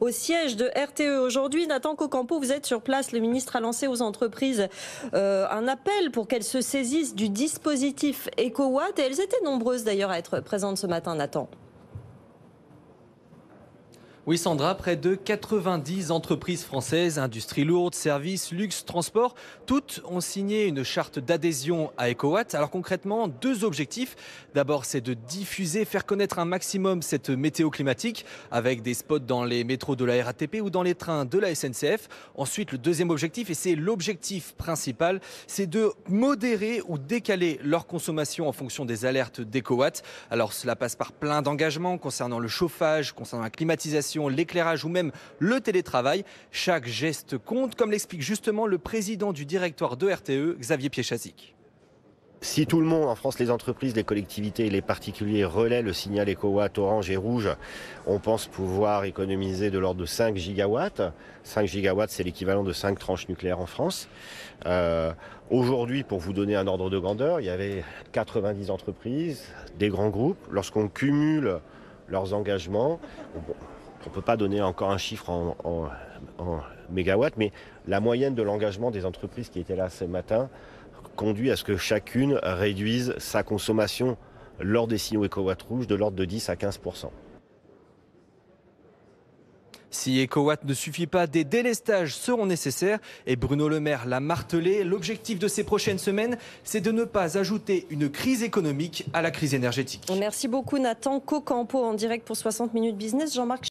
au siège de RTE. Aujourd'hui, Nathan Cocampo, vous êtes sur place. Le ministre a lancé aux entreprises un appel pour qu'elles se saisissent du dispositif EcoWatt. Et elles étaient nombreuses d'ailleurs à être présentes ce matin, Nathan. Oui Sandra, près de 90 entreprises françaises, industries lourdes, services, luxe, transport, toutes ont signé une charte d'adhésion à EcoWatt. Alors concrètement, deux objectifs. D'abord, c'est de diffuser, faire connaître un maximum cette météo climatique avec des spots dans les métros de la RATP ou dans les trains de la SNCF. Ensuite, le deuxième objectif, et c'est l'objectif principal, c'est de modérer ou décaler leur consommation en fonction des alertes d'EcoWatt. Alors cela passe par plein d'engagements concernant le chauffage, concernant la climatisation, l'éclairage ou même le télétravail. Chaque geste compte, comme l'explique justement le président du directoire de RTE, Xavier Piéchazic. Si tout le monde, en France, les entreprises, les collectivités et les particuliers relaient le signal EcoWatt orange et rouge, on pense pouvoir économiser de l'ordre de 5 gigawatts. 5 gigawatts, c'est l'équivalent de 5 tranches nucléaires en France. Aujourd'hui, pour vous donner un ordre de grandeur, il y avait 90 entreprises, des grands groupes. Lorsqu'on cumule leurs engagements, on ne peut pas donner encore un chiffre en mégawatts, mais la moyenne de l'engagement des entreprises qui étaient là ce matin conduit à ce que chacune réduise sa consommation lors des signaux EcoWatt rouges de l'ordre de 10 à 15%. Si EcoWatt ne suffit pas, des délestages seront nécessaires et Bruno Le Maire l'a martelé. L'objectif de ces prochaines semaines, c'est de ne pas ajouter une crise économique à la crise énergétique. Merci beaucoup Nathan Cocampo en direct pour 60 minutes business. Jean-Marc